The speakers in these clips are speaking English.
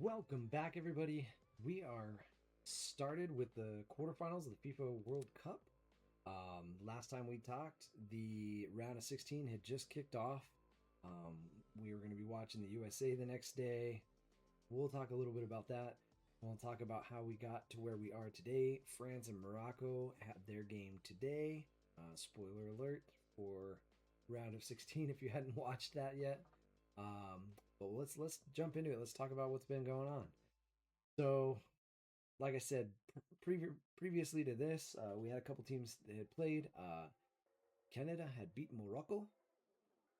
Welcome back, everybody. We are started with the quarterfinals of the FIFA World Cup. Last time we talked, the round of 16 had just kicked off. We were going to be watching the USA the next day. We'll talk a little bit about that. We'll talk about how we got to where we are today. France and Morocco had their game today. Spoiler alert for round of 16 if you hadn't watched that yet. But let's jump into it. Let's talk about what's been going on. So, like I said previously to this, we had a couple teams that had played. Canada had beaten Morocco,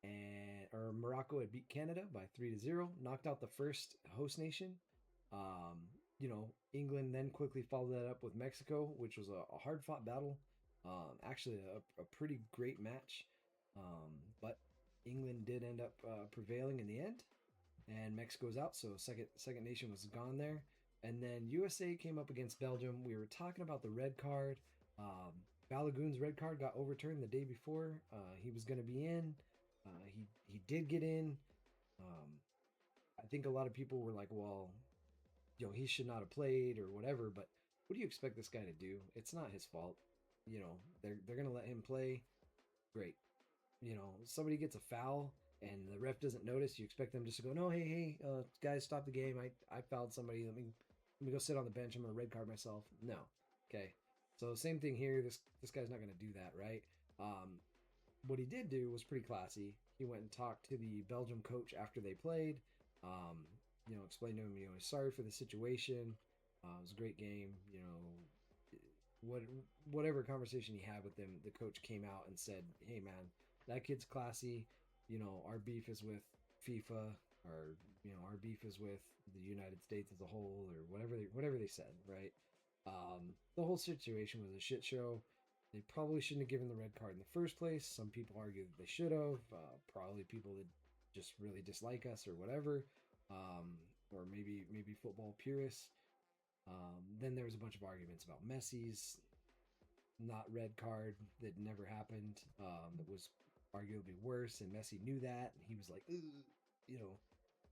and or Morocco had beat Canada by 3-0, knocked out the first host nation. England then quickly followed that up with Mexico, which was a hard fought battle. Actually, a pretty great match. But England did end up prevailing in the end, and Mexico's out, so second nation was gone there. And then USA came up against Belgium. We were talking about the red card. Balogun's red card got overturned the day before. He was going to be in. He did get in. I think a lot of people were like, well, he should not have played or whatever. But what do you expect this guy to do? It's not his fault. They're going to let him play. Great. Somebody gets a foul and the ref doesn't notice, you expect them just to go, no, hey, guys, stop the game. I fouled somebody. Let me go sit on the bench. I'm gonna red card myself. No. Okay. So same thing here. This guy's not gonna do that, right? What he did do was pretty classy. He went and talked to the Belgium coach after they played. Explained to him, he's sorry for the situation. It was a great game. Whatever conversation he had with them, the coach came out and said, hey man, that kid's classy. Our beef is with FIFA, or our beef is with the United States as a whole, or whatever they said, right? The whole situation was a shit show. They probably shouldn't have given the red card in the first place. Some people argue that they should have. Probably people that just really dislike us or whatever, or maybe football purists. Then there was a bunch of arguments about Messi's not red card that never happened. That was arguably worse, and Messi knew that, and he was like,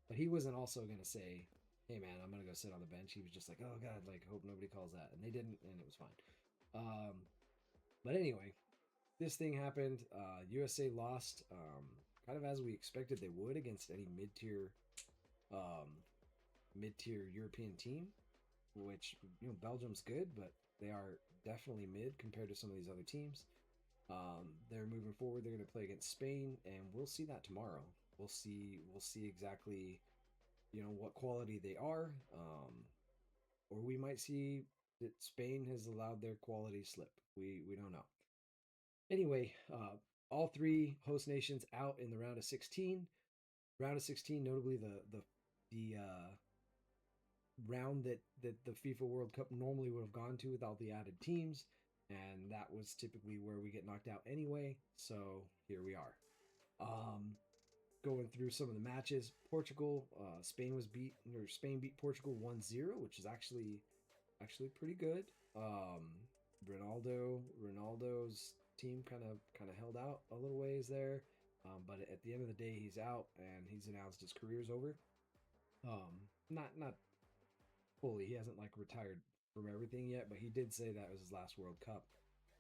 but he wasn't also gonna say, hey man, I'm gonna go sit on the bench. He was just like, oh god, like, hope nobody calls that, and they didn't, and it was fine. But anyway, this thing happened. USA lost, kind of as we expected they would against any mid-tier European team, which Belgium's good, but they are definitely mid compared to some of these other teams. They're moving forward. They're going to play against Spain, and we'll see that tomorrow. We'll see exactly what quality they are, or we might see that Spain has allowed their quality slip. We don't know. Anyway, all three host nations out in the round of 16. Round of 16, notably the round that the FIFA World Cup normally would have gone to without the added teams, and that was typically where we get knocked out anyway. So here we are. Going through some of the matches. Portugal, Spain beat Portugal 1-0, which is actually pretty good. Ronaldo's team kind of held out a little ways there, but at the end of the day, he's out and he's announced his career's over. Not fully. He hasn't retired from everything yet, but he did say that was his last World Cup.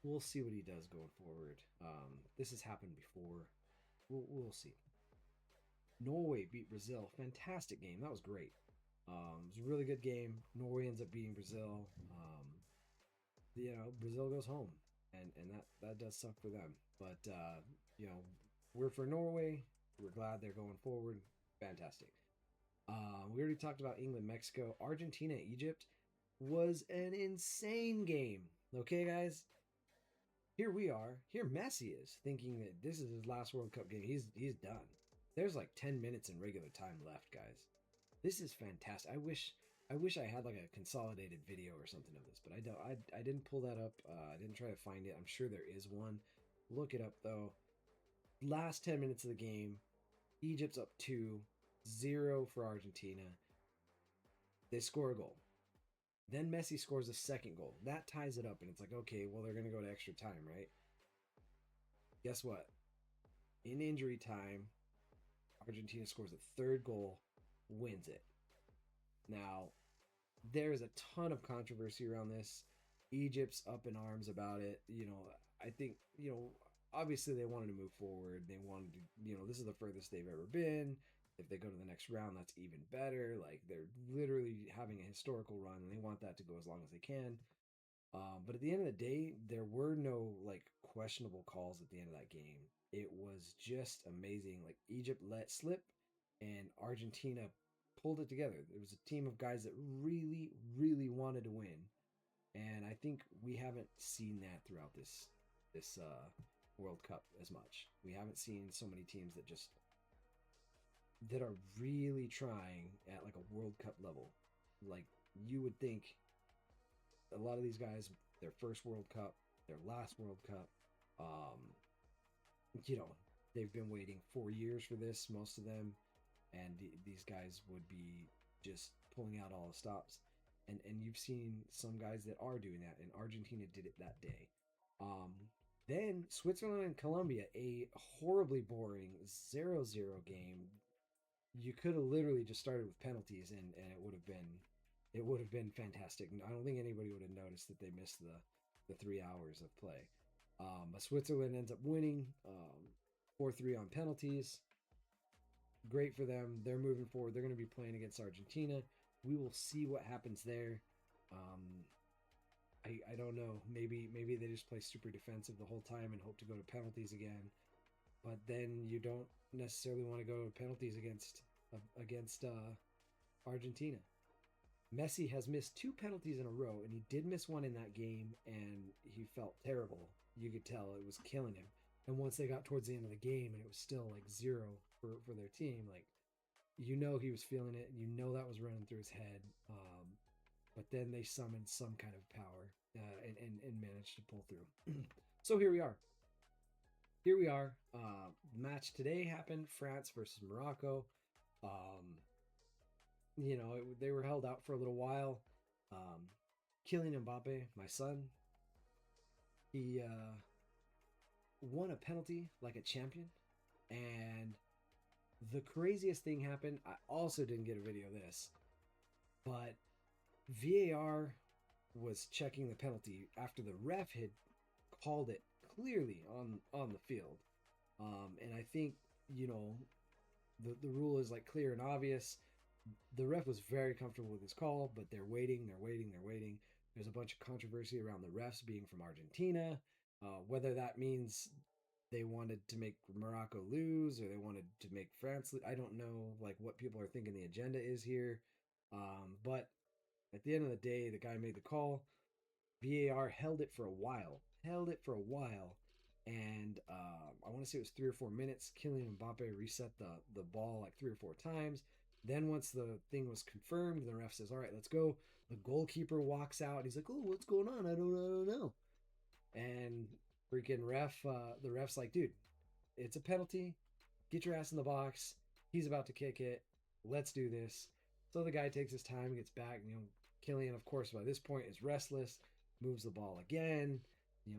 We'll see what he does going forward. This has happened before. We'll see. Norway beat Brazil. Fantastic game. That was great. It was a really good game. Norway ends up beating Brazil. Brazil goes home, and that does suck for them. But we're for Norway. We're glad they're going forward. Fantastic. We already talked about England, Mexico, Argentina, Egypt was an insane game. Okay, guys. Here we are. Here Messi is thinking that this is his last World Cup game. He's done. There's 10 minutes in regular time left, guys. This is fantastic. I wish I had a consolidated video or something of this, but I don't. I didn't pull that up. I didn't try to find it. I'm sure there is one. Look it up though. Last 10 minutes of the game, Egypt's up 2-0 for Argentina. They score a goal. Then Messi scores a second goal. That ties it up, and it's okay, well, they're going to go to extra time, right? Guess what? In injury time, Argentina scores a third goal, wins it. Now, there's a ton of controversy around this. Egypt's up in arms about it. I think, obviously they wanted to move forward. They wanted to, this is the furthest they've ever been. If they go to the next round, that's even better. Like they're literally having a historical run and they want that to go as long as they can. But at the end of the day, there were no like questionable calls at the end of that game. It was just amazing. Like Egypt let slip, and Argentina pulled it together. It was a team of guys that really, really wanted to win, and I think we haven't seen that throughout this World Cup as much. We haven't seen so many teams that are really trying at like a World Cup level. Like you would think a lot of these guys, their first World Cup, their last World Cup, um, you know, they've been waiting 4 years for this, most of them, and these guys would be just pulling out all the stops. And you've seen some guys that are doing that, and Argentina did it that day. Um, then Switzerland and Colombia, a horribly boring 0-0 game. You could have literally just started with penalties, and it would have been fantastic. I don't think anybody would have noticed that they missed the 3 hours of play. But Switzerland ends up winning 4-3 on penalties. Great for them. They're moving forward. They're going to be playing against Argentina. We will see what happens there. Um, I don't know. Maybe they just play super defensive the whole time and hope to go to penalties again. But then you don't necessarily want to go to penalties against Argentina. Messi has missed two penalties in a row, and he did miss one in that game, and he felt terrible. You could tell it was killing him. And once they got towards the end of the game, and it was still like zero for their team, like he was feeling it, and that was running through his head. But then they summoned some kind of power and managed to pull through. So here we are. Here we are. Match today happened: France versus Morocco. Um, they were held out for a little while. Um, Kylian Mbappe, my son, he won a penalty like a champion. And the craziest thing happened. I also didn't get a video of this, but VAR was checking the penalty after the ref had called it clearly on the field. And I think the rule is like clear and obvious. The ref was very comfortable with his call, but they're waiting, they're waiting, they're waiting. There's a bunch of controversy around the refs being from Argentina. Whether that means they wanted to make Morocco lose or they wanted to make France lose, I don't know like what people are thinking the agenda is here. But at the end of the day, the guy made the call. VAR held it for a while, and I want to say it was 3 or 4 minutes. Kylian Mbappe reset the ball like 3 or 4 times. Then once the thing was confirmed, the ref says, "All right, let's go." The goalkeeper walks out. He's like, "Oh, what's going on? I don't know." And the ref's like, "Dude, it's a penalty. Get your ass in the box. He's about to kick it. Let's do this." So the guy takes his time, gets back. Killian, of course, by this point is restless, moves the ball again,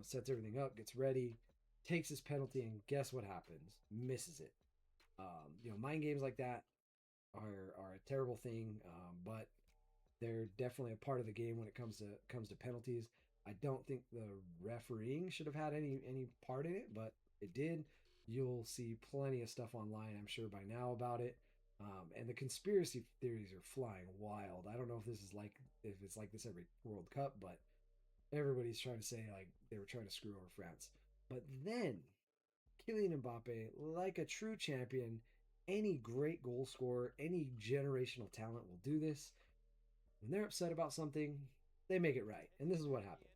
sets everything up, gets ready, takes his penalty, and guess what happens? Misses it. Mind games like that are a terrible thing, but they're definitely a part of the game when it comes to penalties. I don't think the refereeing should have had any part in it, but it did. You'll see plenty of stuff online, I'm sure by now about it. And the conspiracy theories are flying wild. I don't know if it's like this every World Cup, but everybody's trying to say like they were trying to screw over France. But then Kylian Mbappe, like a true champion, any great goal scorer, any generational talent will do this. When they're upset about something, they make it right. And this is what happened.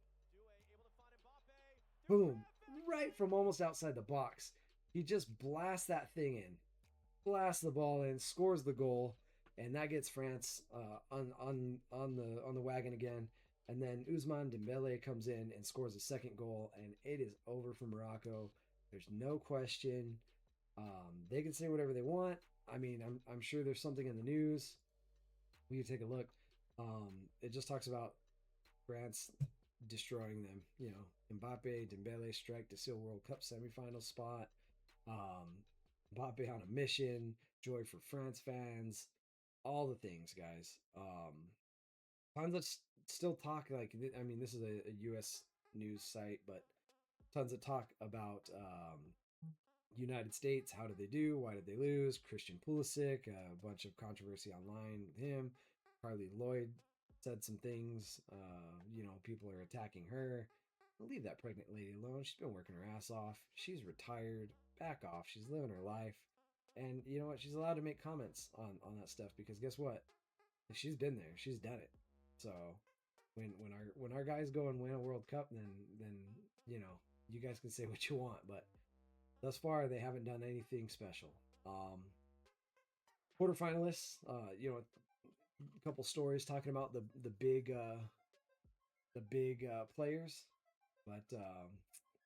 Boom. Right from almost outside the box. He just blasts that thing in. Blasts the ball in, scores the goal, and that gets France on the wagon again. And then Ousmane Dembele comes in and scores a second goal, and it is over for Morocco. There's no question. They can say whatever they want. I mean, I'm sure there's something in the news. We can take a look. It just talks about France destroying them. Mbappe, Dembele strike to seal World Cup semifinal spot. Mbappe on a mission. Joy for France fans. all the things, guys. Tons of still talk. Like, I mean, this is a U.S. news site, but tons of talk about United States. How did they do? Why did they lose? Christian Pulisic, a bunch of controversy online with him. Carly Lloyd said some things. People are attacking her. Leave that pregnant lady alone. She's been working her ass off. She's retired. Back off. She's living her life. And you know what? She's allowed to make comments on that stuff because guess what? She's been there. She's done it. So when our guys go and win a World Cup, then you guys can say what you want, but thus far they haven't done anything special. Quarterfinalists, a couple stories talking about the big players, but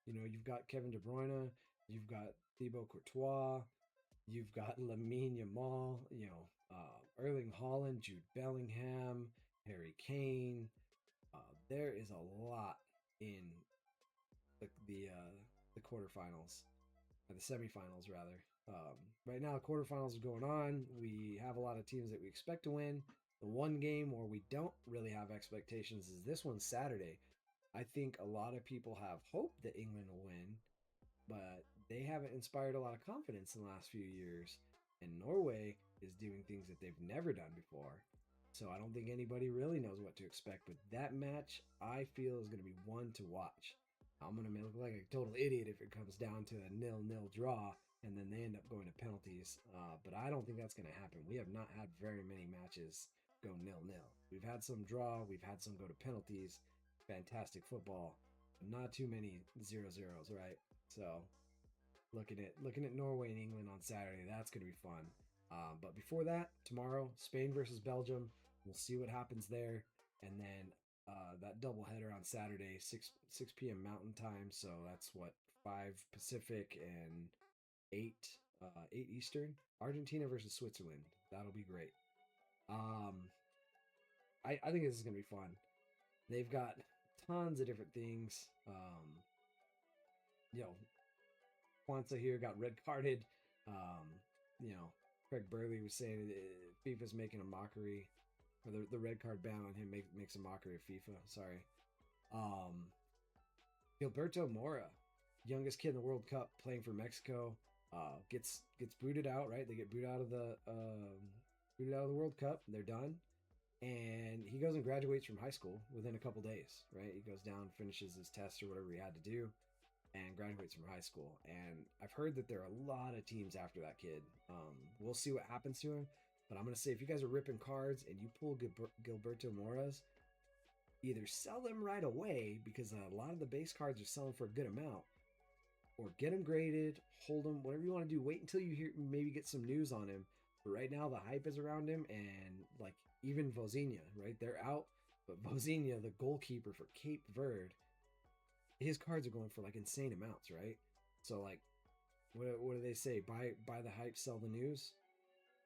you've got Kevin De Bruyne, you've got Thibaut Courtois, you've got Lamine Yamal, Erling Haaland, Jude Bellingham, Harry Kane. There is a lot in the quarterfinals, or the semifinals rather. Right now, the quarterfinals are going on. We have a lot of teams that we expect to win. The one game where we don't really have expectations is this one Saturday. I think a lot of people have hope that England will win, but they haven't inspired a lot of confidence in the last few years. And Norway is doing things that they've never done before. So I don't think anybody really knows what to expect. But that match, I feel, is going to be one to watch. I'm going to look like a total idiot if it comes down to a 0-0 draw and then they end up going to penalties. But I don't think that's going to happen. We have not had very many matches go 0-0. We've had some draw. We've had some go to penalties. Fantastic football. But not too many 0-0s, right? So looking at Norway and England on Saturday, that's going to be fun. But before that, tomorrow, Spain versus Belgium. We'll see what happens there, and then that doubleheader on Saturday, 6 p.m. Mountain Time. So that's what 5 Pacific and 8 Eastern. Argentina versus Switzerland. That'll be great. I think this is gonna be fun. They've got tons of different things. You know, Kwanzaa here got red carded. Um, Craig Burley was saying FIFA's making a mockery, or the red card ban on him makes a mockery of FIFA. Sorry. Gilberto Mora, youngest kid in the World Cup, playing for Mexico, gets booted out. Right, they get booted out of the World Cup. They're done, and he goes and graduates from high school within a couple days. Right, he goes down, finishes his test or whatever he had to do, and graduates from high school. And I've heard that there are a lot of teams after that kid. We'll see what happens to him. But I'm going to say, if you guys are ripping cards and you pull Gilberto Mora's, either sell them right away because a lot of the base cards are selling for a good amount, or get them graded, hold them, whatever you want to do. Wait until you maybe get some news on him. But right now, the hype is around him, and like even Vozinha, right? They're out, but Vozinha, the goalkeeper for Cape Verde, his cards are going for like insane amounts, right? So like, what do they say? Buy the hype, sell the news,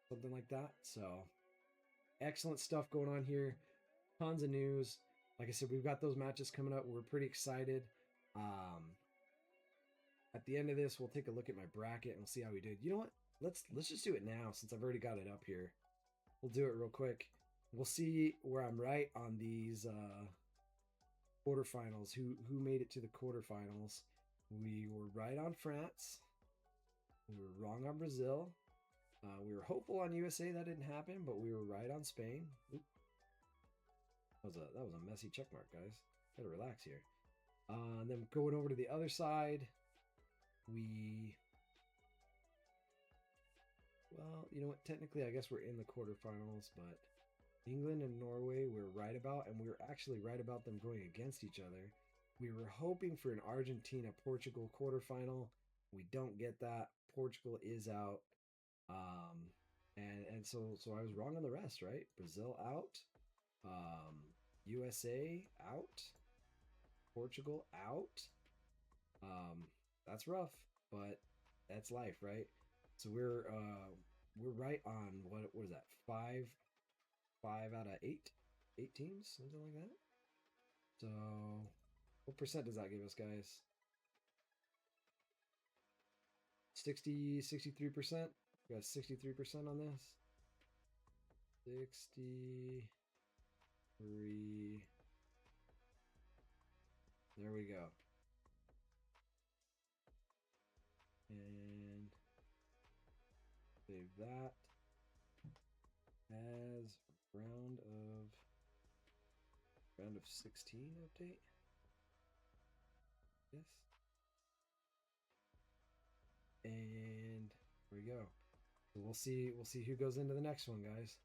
something like that. So excellent stuff going on here. Tons of news. Like I said, we've got those matches coming up. We're pretty excited. At the end of this, we'll take a look at my bracket and we'll see how we did. You know what? Let's just do it now since I've already got it up here. We'll do it real quick. We'll see where I'm right on these quarterfinals. Who made it to the quarterfinals? We were right on France. We were wrong on Brazil. We were hopeful on USA. That didn't happen, but we were right on Spain. Oop. That was a messy check mark, guys. Gotta relax here. And then going over to the other side, well, you know what? Technically, I guess we're in the quarterfinals, but England and Norway we're right about, and we were actually right about them going against each other. We were hoping for an Argentina-Portugal quarterfinal. We don't get that. Portugal is out. So I was wrong on the rest, right? Brazil out. USA out. Portugal out. That's rough, but that's life, right? So we're right on what was that? Five out of eight teams, something like that. So what percent does that give us, guys? 63%. We got 63% on this. 63. There we go. And save that as round of 16 update. Yes. And there we go. So we'll see who goes into the next one, guys.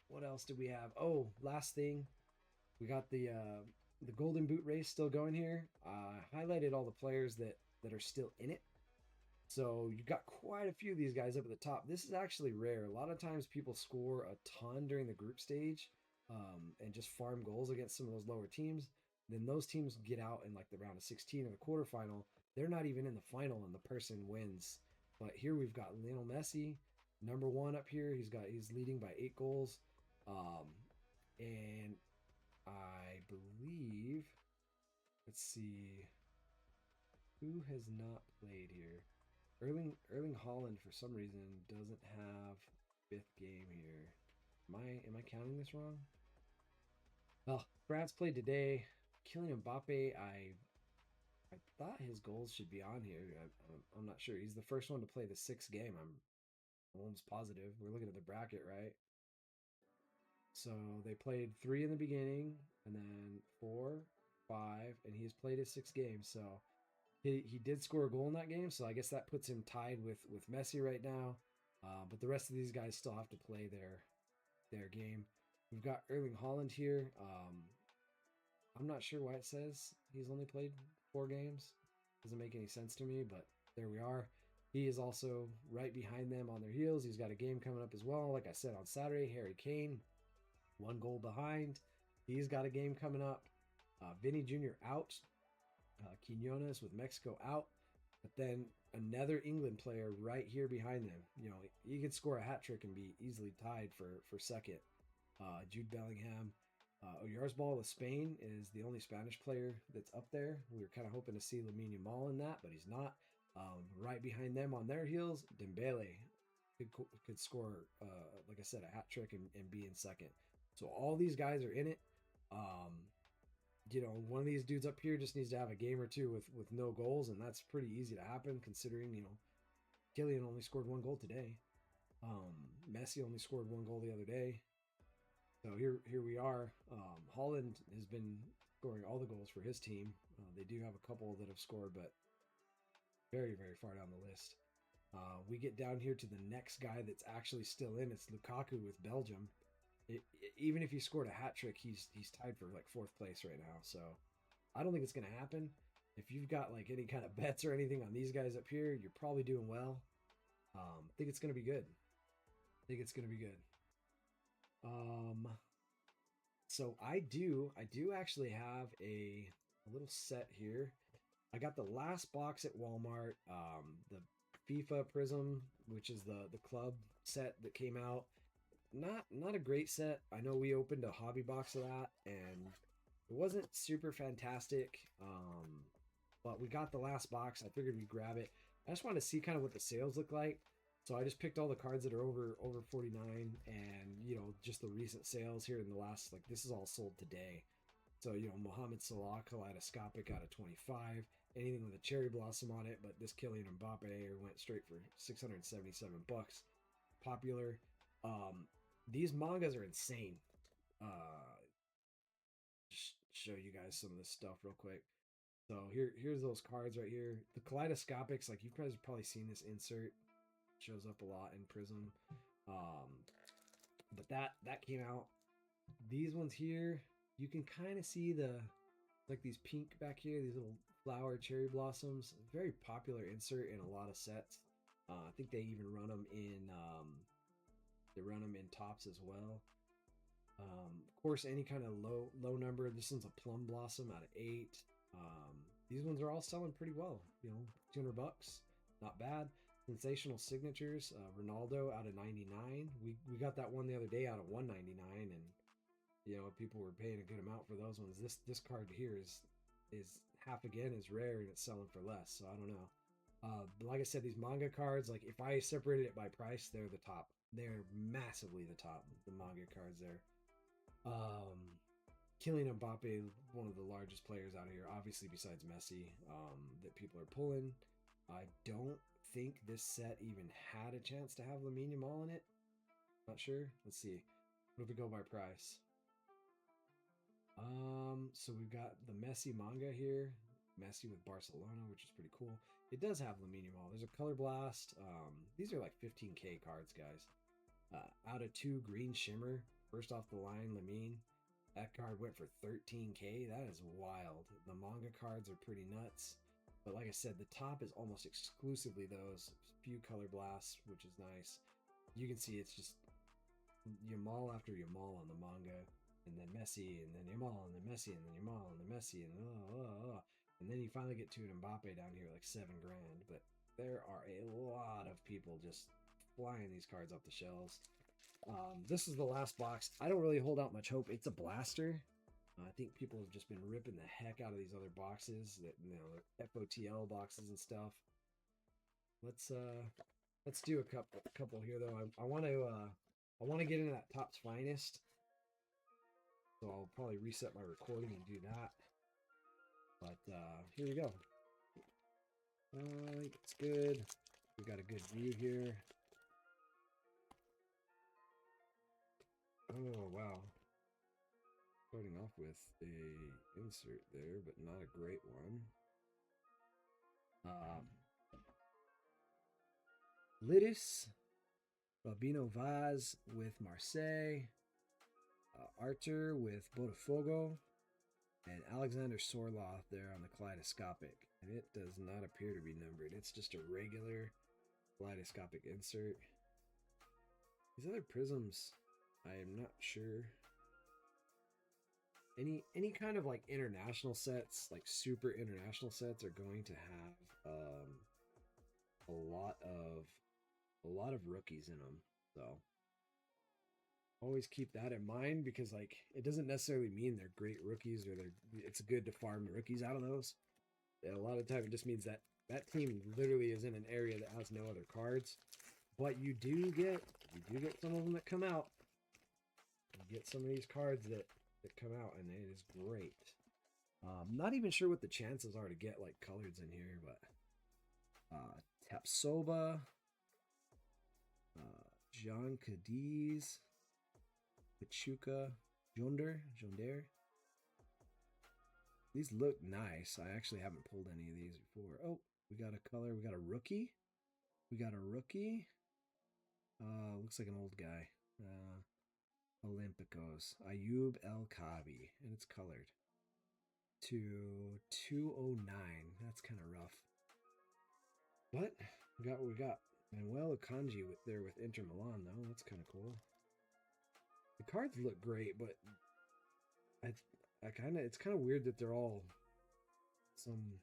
What else did we have? Oh, last thing. We got the golden boot race still going here. Highlighted all the players that are still in it. So you got quite a few of these guys up at the top. This is actually rare. A lot of times people score a ton during the group stage, and just farm goals against some of those lower teams. Then those teams get out in like the round of 16 or the quarterfinal. They're not even in the final, and the person wins. But here we've got Lionel Messi, number one up here. He's leading by 8 goals, and I believe. Let's see who has not played here. Erling Holland for some reason doesn't have fifth game here. Am I counting this wrong? Well, France played today. Kylian Mbappe, I thought his goals should be on here. I'm not sure. He's the first one to play the sixth game. I'm almost positive. We're looking at the bracket, right? So they played 3 in the beginning, and then 4, 5, and he's played his 6 games. So he did score a goal in that game. So I guess that puts him tied with Messi right now. But the rest of these guys still have to play their game. We've got Erling Holland here. I'm not sure why it says he's only played 4 games. Doesn't make any sense to me, but there we are. He is also right behind them on their heels. He's got a game coming up as well. Like I said, on Saturday, Harry Kane, 1 goal behind. He's got a game coming up. Vinny Jr. out. Quinones with Mexico out. But then another England player right here behind them. He could score a hat trick and be easily tied for second. Jude Bellingham. Oyarzabal with Spain is the only Spanish player that's up there. We were kind of hoping to see Lamine Yamal in that, but he's not. Right behind them on their heels, Dembele could score, like I said, a hat trick and be in second. So all these guys are in it. One of these dudes up here just needs to have a game or two with no goals, and that's pretty easy to happen considering, Kylian only scored 1 goal today. Messi only scored 1 goal the other day. So here we are. Holland has been scoring all the goals for his team. They do have a couple that have scored, but very, very far down the list. We get down here to the next guy that's actually still in. It's Lukaku with Belgium. Even if he scored a hat trick, he's tied for like 4th place right now. So I don't think it's going to happen. If you've got like any kind of bets or anything on these guys up here, you're probably doing well. I think it's going to be good. So I do actually have a little set here. I got the last box at Walmart, the FIFA Prism, which is the club set that came out. Not a great set. I know we opened a hobby box of that, and it wasn't super fantastic. But we got the last box. I figured we'd grab it. I just wanted to see kind of what the sales look like. So I just picked all the cards that are over 49, and just the recent sales here in the last, like, this is all sold today. So Mohamed Salah kaleidoscopic out of 25, anything with a cherry blossom on it, but this Kylian Mbappe went straight for $677. Popular. These mangas are insane. Just show you guys some of this stuff real quick. So here's those cards right here. The kaleidoscopics, like you guys have probably seen this insert. Shows up a lot in Prism. But that came out. These ones here, you can kind of see like these pink back here, these little flower cherry blossoms. Very popular insert in a lot of sets. I think they even run them in tops as well. Of course, any kind of low number. This one's a plum blossom out of 8. These ones are all selling pretty well. $200, not bad. Sensational signatures. Ronaldo out of 99. We got that one the other day out of 199, and people were paying a good amount for those ones. This card here is half again is rare, and it's selling for less. So I don't know. But like I said, these manga cards, like if I separated it by price, they're the top. They're massively the top, the manga cards there. Kylian Mbappe, one of the largest players out here, obviously besides Messi, that people are pulling. I don't think this set even had a chance to have Lamine Yamal in it. Not sure. Let's see. What if we go by price? So we've got the Messi manga here. Messi with Barcelona, which is pretty cool. It does have Lamine Yamal. There's a Color Blast. These are like 15K cards, guys. Out of 2 green shimmer, first off the line, Lamine. That card went for 13K. That is wild. The manga cards are pretty nuts. But like I said, the top is almost exclusively those. Few Color Blasts, which is nice. You can see it's just Yamal after Yamal on the manga, and then Messi, and then Yamal, and then Messi, and then Yamal, and then Messi, and then you finally get to an Mbappe down here like $7 grand. But there are a lot of people just flying these cards off the shelves. This is the last box. I don't really hold out much hope. It's a blaster. I think people have just been ripping the heck out of these other boxes, that FOTL boxes and stuff. Let's do a couple here though. I want to get into that Topps Finest, so I'll probably reset my recording and do that. But here we go. I think it's good. We got a good view here. Oh wow. Starting off with a insert there, but not a great one. Lidis, Rabino Vaz with Marseille, Archer with Botafogo, and Alexander Sorloth there on the kaleidoscopic. And it does not appear to be numbered. It's just a regular kaleidoscopic insert. These other prisms, I am not sure. Any kind of like international sets, like super international sets, are going to have a lot of rookies in them. So always keep that in mind, because like it doesn't necessarily mean they're great rookies or it's good to farm the rookies out of those. And a lot of the time it just means that that team literally is in an area that has no other cards. But you do get some of them that come out. You get some of these cards that come out, and it is great. Not even sure what the chances are to get like coloreds in here, but Tapsoba, Jean Cadiz, Pachuca, Jonder. These look nice. I actually haven't pulled any of these before. Oh, we got a color. We got a rookie. Looks like an old guy. Olympicos. Ayub El Kabi. And it's colored to 209. That's kind of rough. But we got what we got. Manuel Akanji there with Inter Milan, though. That's kind of cool. The cards look great, but it's kind of weird that they're all some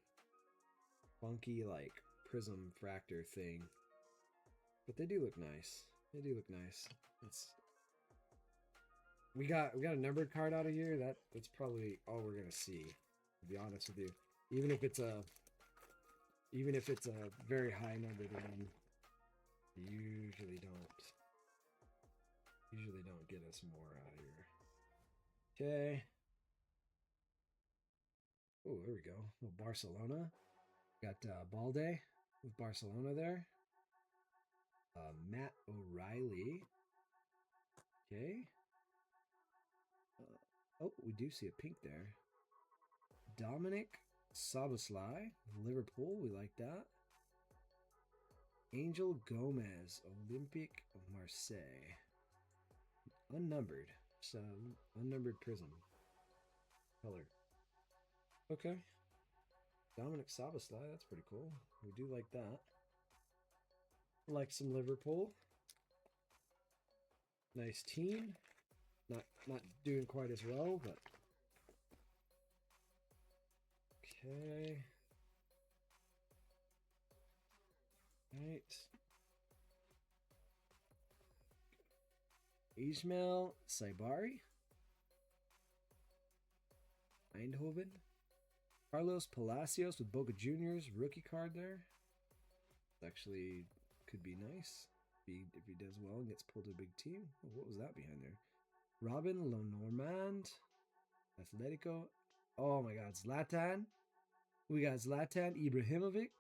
funky like prism fractor thing. But they do look nice. We got a numbered card out of here. That's probably all we're gonna see, to be honest with you. Even if it's a very high numbered one, usually don't get us more out of here. Okay. Oh, there we go. Well, Barcelona. Got Balde with Barcelona there. Matt O'Reilly. Okay. Oh, we do see a pink there. Dominic Szoboszlai, Liverpool. We like that. Angel Gomez, Olympique of Marseille. Unnumbered. So, unnumbered prism. Color. Okay. Dominic Szoboszlai, that's pretty cool. We do like that. Like some Liverpool. Nice team. Not doing quite as well, but okay. Right. Ismail Saibari. Eindhoven. Carlos Palacios with Boca Juniors. Rookie card there. Actually could be nice. if he does well and gets pulled to a big team. Oh, what was that behind there? Robin Lenormand, Atletico. Oh my God, Zlatan. We got Zlatan Ibrahimovic.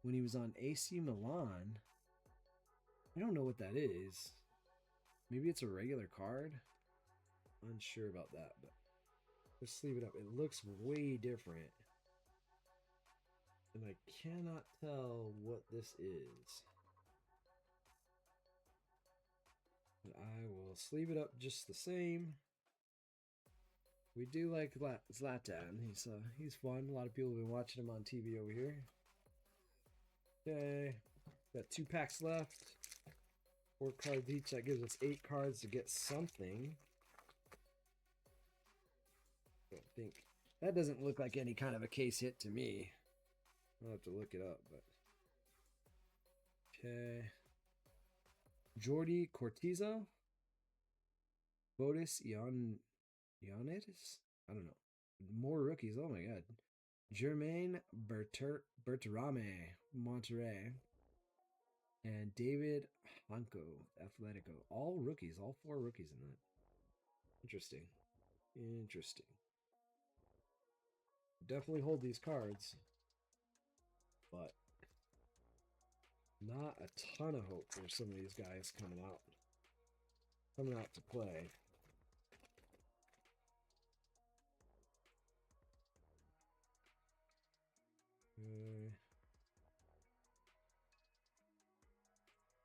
When he was on AC Milan. I don't know what that is. Maybe it's a regular card. Unsure about that, but let's leave it up. It looks way different. And I cannot tell what this is. But I will sleeve it up just the same. We do like Zlatan. He's fun. A lot of people have been watching him on TV over here. Okay. Got 2 packs left. 4 cards each. That gives us 8 cards to get something. I don't think. That doesn't look like any kind of a case hit to me. I'll have to look it up, but. Okay. Jordi Cortizo. Boris Ioannidis? I don't know. More rookies. Oh my God. Jermaine Berterame, Monterrey. And David Hanko, Atletico. All rookies. All 4 rookies in that. Interesting. Interesting. Definitely hold these cards. But not a ton of hope for some of these guys coming out to play.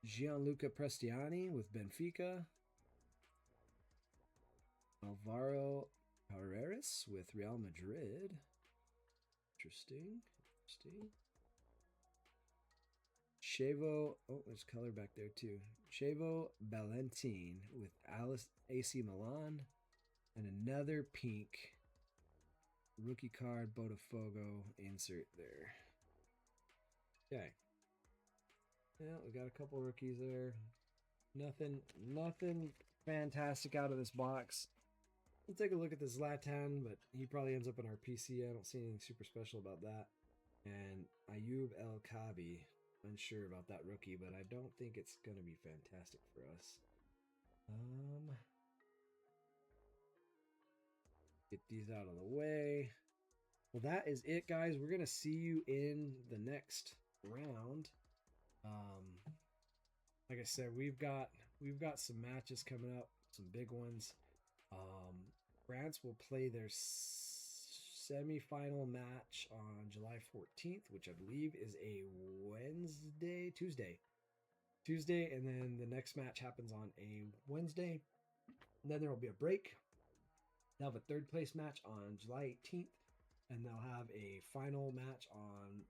Gianluca Prestiani with Benfica. Alvaro Paredes with Real Madrid. Interesting. Chavo, oh, there's color back there too. Chavo Valentin with AC Milan. And another pink rookie card, Botafogo, insert there. Okay. Yeah, we got a couple rookies there. Nothing fantastic out of this box. We'll take a look at this Zlatan, but he probably ends up in our PC. I don't see anything super special about that. And Ayub El Kabi. Unsure about that rookie, but I don't think it's going to be fantastic for us. Get these out of the way. Well, that is it, guys. We're going to see you in the next round. Like I said, we've got some matches coming up, some big ones. France will play their semi-final match on July 14th, which I believe is a Tuesday, and then the next match happens on a Wednesday. And then there will be a break. They'll have a third place match on July 18th, and they'll have a final match on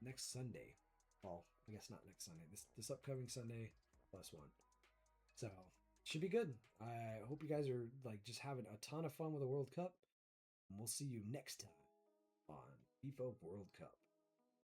next Sunday. Well, I guess not next Sunday. This upcoming Sunday +1. So should be good. I hope you guys are just having a ton of fun with the World Cup. And we'll see you next time on FIFA World Cup.